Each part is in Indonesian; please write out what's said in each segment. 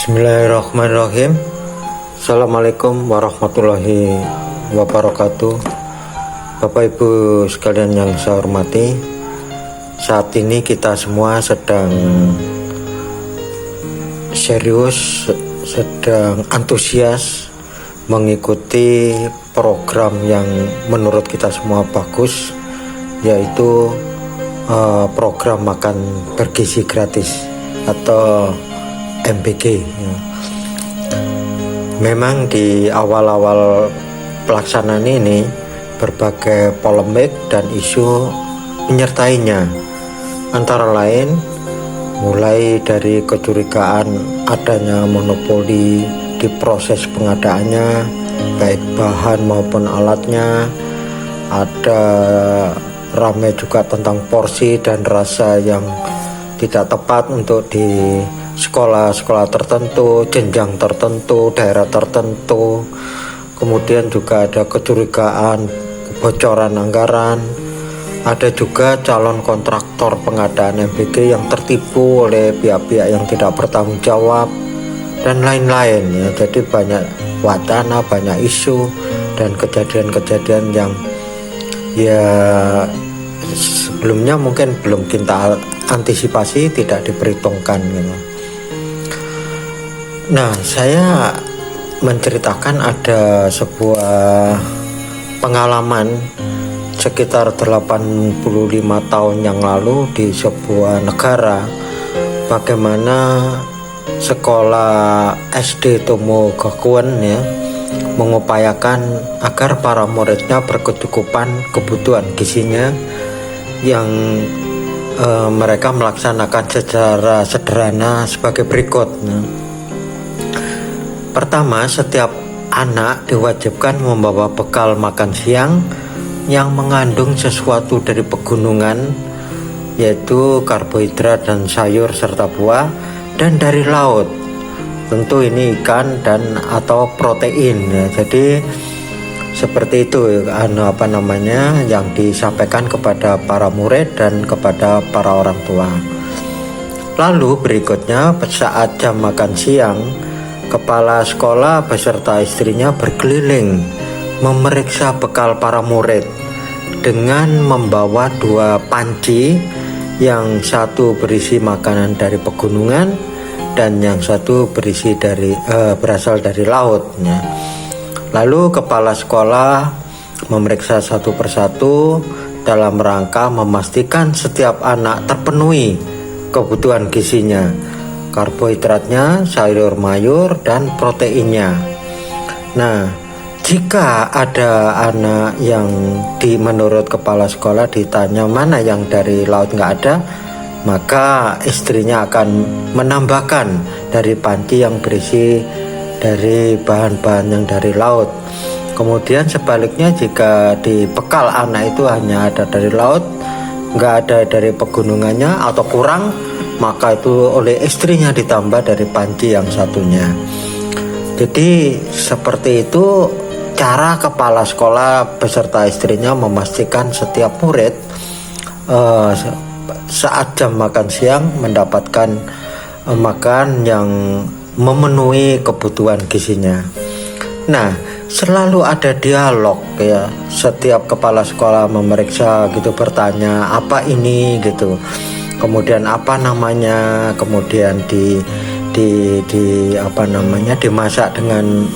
Bismillahirrahmanirrahim. Assalamualaikum warahmatullahi wabarakatuh. Bapak Ibu sekalian yang saya hormati, saat ini kita semua sedang serius, sedang antusias mengikuti program yang menurut kita semua bagus, yaitu program makan bergizi gratis atau MBG. Memang di awal-awal pelaksanaan ini berbagai polemik dan isu menyertainya, antara lain mulai dari kecurigaan adanya monopoli di proses pengadaannya, baik bahan maupun alatnya. Ada ramai juga tentang porsi dan rasa yang tidak tepat untuk di sekolah-sekolah tertentu, jenjang tertentu, daerah tertentu. Kemudian juga ada kecurigaan kebocoran anggaran. Ada juga calon kontraktor pengadaan MBG yang tertipu oleh pihak-pihak yang tidak bertanggung jawab dan lain-lain ya. Jadi banyak wacana, banyak isu dan kejadian-kejadian yang ya sebelumnya mungkin belum kita antisipasi, tidak diperhitungkan gitu. Nah, saya menceritakan ada sebuah pengalaman sekitar 85 tahun yang lalu di sebuah negara, bagaimana sekolah SD Tomo Gakuen ya mengupayakan agar para muridnya berkecukupan kebutuhan gizinya yang mereka melaksanakan secara sederhana sebagai berikut. Pertama, setiap anak diwajibkan membawa bekal makan siang yang mengandung sesuatu dari pegunungan, yaitu karbohidrat dan sayur serta buah, dan dari laut, tentu ini ikan dan atau protein ya. Jadi seperti itu yang disampaikan kepada para murid dan kepada para orang tua. Lalu berikutnya, saat jam makan siang, kepala sekolah beserta istrinya berkeliling memeriksa bekal para murid dengan membawa 2 panci, yang satu berisi makanan dari pegunungan dan yang satu berasal dari laut ya. Lalu kepala sekolah memeriksa satu persatu dalam rangka memastikan setiap anak terpenuhi kebutuhan gizinya, karbohidratnya, sayur mayur, dan proteinnya. Nah, jika ada anak yang menurut kepala sekolah ditanya mana yang dari laut nggak ada, maka istrinya akan menambahkan dari panci yang berisi dari bahan-bahan yang dari laut. Kemudian sebaliknya, jika di bekal anak itu hanya ada dari laut, nggak ada dari pegunungannya atau kurang, maka itu oleh istrinya ditambah dari panci yang satunya. Jadi seperti itu cara kepala sekolah beserta istrinya memastikan setiap murid saat jam makan siang mendapatkan makan yang memenuhi kebutuhan gizinya. Nah, selalu ada dialog ya. Setiap kepala sekolah memeriksa gitu, bertanya apa ini gitu. Kemudian apa namanya, kemudian dimasak dengan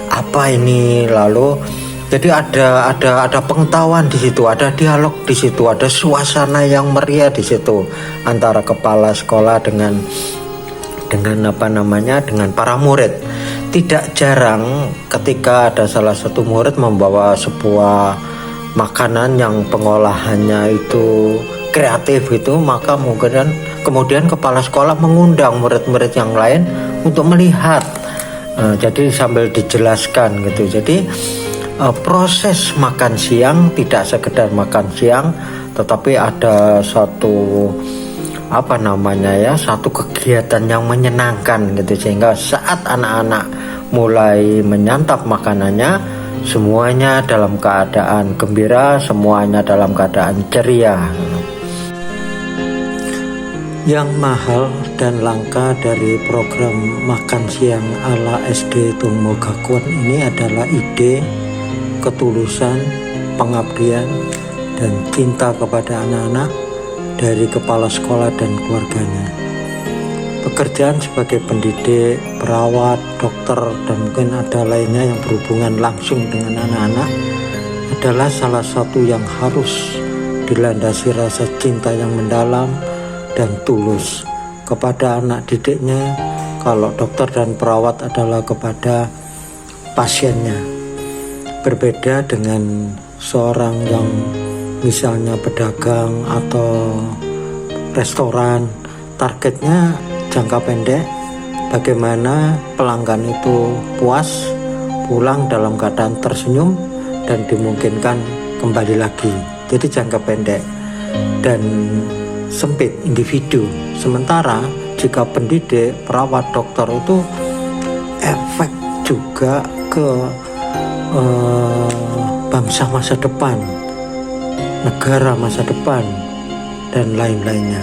apa ini, lalu jadi ada pengetahuan di situ, ada dialog di situ, ada suasana yang meriah di situ antara kepala sekolah dengan para murid. Tidak jarang ketika ada salah satu murid membawa sebuah makanan yang pengolahannya itu kreatif itu, maka kemudian kepala sekolah mengundang murid-murid yang lain untuk melihat. Jadi sambil dijelaskan gitu. Jadi proses makan siang tidak sekedar makan siang, tetapi ada satu kegiatan yang menyenangkan gitu, sehingga saat anak-anak mulai menyantap makanannya, semuanya dalam keadaan gembira, semuanya dalam keadaan ceria. Yang mahal dan langka dari program makan siang ala SD Tung Gakuan ini adalah ide, ketulusan, pengabdian, dan cinta kepada anak-anak dari kepala sekolah dan keluarganya. Pekerjaan sebagai pendidik, perawat, dokter, dan mungkin ada lainnya yang berhubungan langsung dengan anak-anak adalah salah satu yang harus dilandasi rasa cinta yang mendalam dan tulus kepada anak didiknya, kalau dokter dan perawat adalah kepada pasiennya. Berbeda dengan seorang yang misalnya pedagang atau restoran, targetnya jangka pendek, bagaimana pelanggan itu puas, pulang dalam keadaan tersenyum dan dimungkinkan kembali lagi. Jadi jangka pendek dan sempit individu. Sementara jika pendidik, perawat, dokter itu efek juga ke bangsa masa depan, negara masa depan, dan lain-lainnya.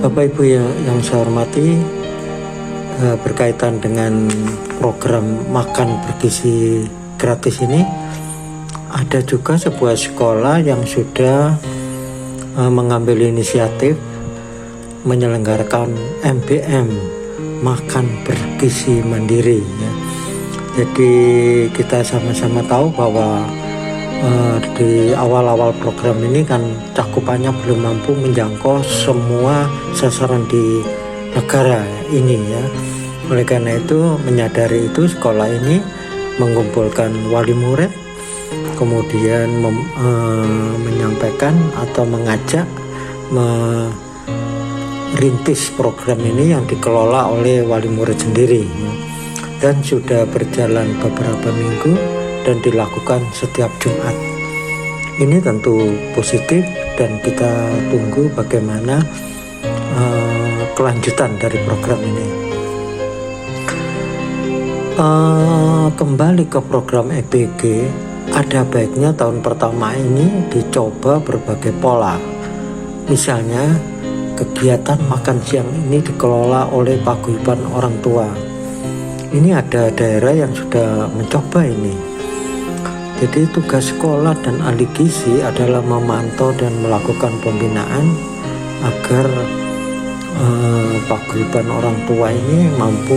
Bapak Ibu yang saya hormati, berkaitan dengan program makan bergizi gratis ini, ada juga sebuah sekolah yang sudah mengambil inisiatif menyelenggarakan MBM, makan bergizi mandiri ya. Jadi kita sama-sama tahu bahwa di awal-awal program ini kan cakupannya belum mampu menjangkau semua sasaran di negara ini ya. Oleh karena itu, menyadari itu, sekolah ini mengumpulkan wali murid, kemudian menyampaikan atau mengajak merintis program ini yang dikelola oleh wali murid sendiri ya. Dan sudah berjalan beberapa minggu dan dilakukan setiap Jumat. Ini tentu positif dan kita tunggu bagaimana kelanjutan dari program ini. Kembali ke program EPG, ada baiknya tahun pertama ini dicoba berbagai pola. Misalnya kegiatan makan siang ini dikelola oleh paguyuban orang tua. Ini ada daerah yang sudah mencoba ini. Jadi tugas sekolah dan ahli gizi adalah memantau dan melakukan pembinaan agar paguyuban orang tua ini mampu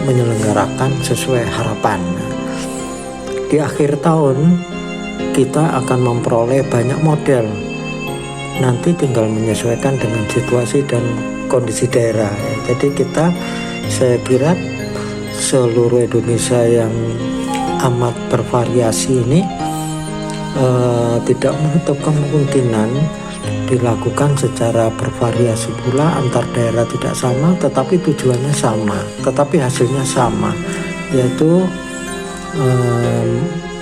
menyelenggarakan sesuai harapan. Di akhir tahun kita akan memperoleh banyak model. Nanti tinggal menyesuaikan dengan situasi dan kondisi daerah. Jadi saya kira seluruh Indonesia yang amat bervariasi ini tidak menutup kemungkinan dilakukan secara bervariasi pula, antar daerah tidak sama tetapi tujuannya sama, tetapi hasilnya sama, yaitu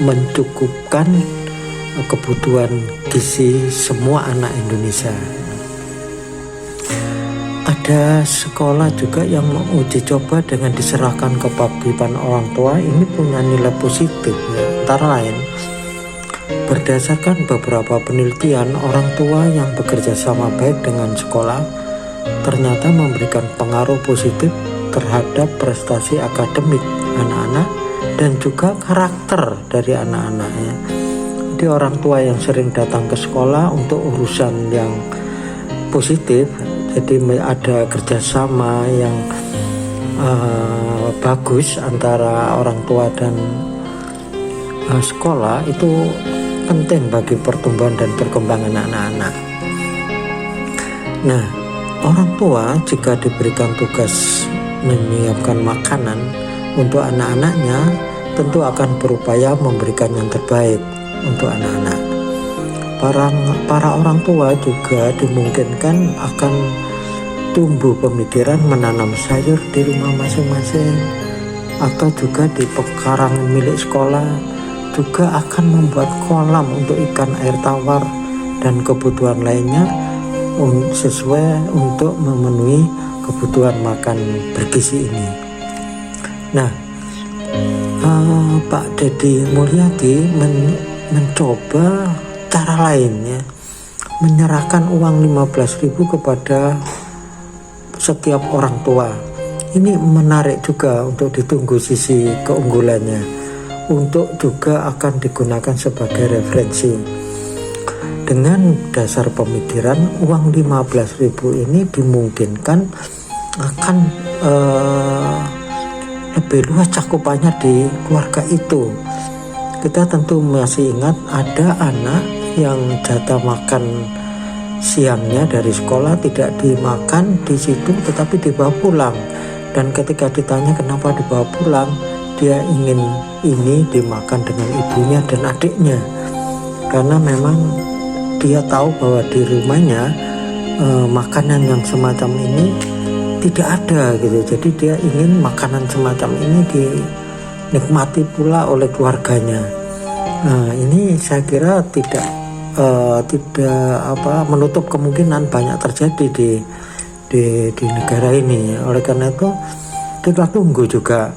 mencukupkan kebutuhan gizi semua anak Indonesia. Ada sekolah juga yang menguji coba dengan diserahkan ke paguyuban orang tua. Ini punya nilai positif ya. Antara lain, berdasarkan beberapa penelitian, orang tua yang bekerja sama baik dengan sekolah ternyata memberikan pengaruh positif terhadap prestasi akademik anak-anak dan juga karakter dari anak-anaknya. Jadi orang tua yang sering datang ke sekolah untuk urusan yang positif, jadi ada kerjasama yang bagus antara orang tua dan sekolah, itu penting bagi pertumbuhan dan perkembangan anak-anak. Nah, orang tua jika diberikan tugas menyiapkan makanan untuk anak-anaknya, tentu akan berupaya memberikan yang terbaik untuk anak-anak. Para orang tua juga dimungkinkan akan tumbuh pemikiran menanam sayur di rumah masing-masing, atau juga di pekarangan milik sekolah juga akan membuat kolam untuk ikan air tawar dan kebutuhan lainnya sesuai untuk memenuhi kebutuhan makan bergizi ini. Nah, Pak Deddy Mulyadi mencoba cara lainnya, menyerahkan uang 15.000 kepada setiap orang tua. Ini menarik juga untuk ditunggu sisi keunggulannya, untuk juga akan digunakan sebagai referensi. Dengan dasar pemikiran, uang 15.000 ini dimungkinkan akan lebih luas cakupannya di keluarga itu. Kita tentu masih ingat ada anak yang jatah makan siangnya dari sekolah tidak dimakan di situ, tetapi dibawa pulang. Dan ketika ditanya kenapa dibawa pulang, dia ingin ini dimakan dengan ibunya dan adiknya, karena memang dia tahu bahwa di rumahnya makanan yang semacam ini tidak ada gitu. Jadi dia ingin makanan semacam ini dinikmati pula oleh keluarganya. Nah, ini saya kira tidak menutup kemungkinan banyak terjadi di negara ini. Oleh karena itu kita tunggu juga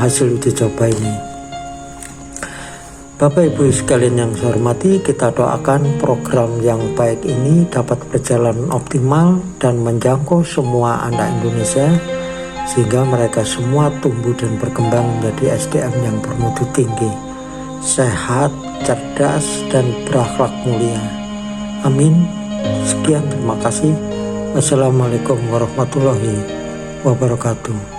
hasil uji coba ini. Bapak Ibu sekalian yang saya hormati, kita doakan program yang baik ini dapat berjalan optimal dan menjangkau semua anak Indonesia, sehingga mereka semua tumbuh dan berkembang menjadi SDM yang bermutu tinggi, sehat, cerdas, dan berakhlak mulia. Amin. Sekian, terima kasih. Wassalamualaikum warahmatullahi wabarakatuh.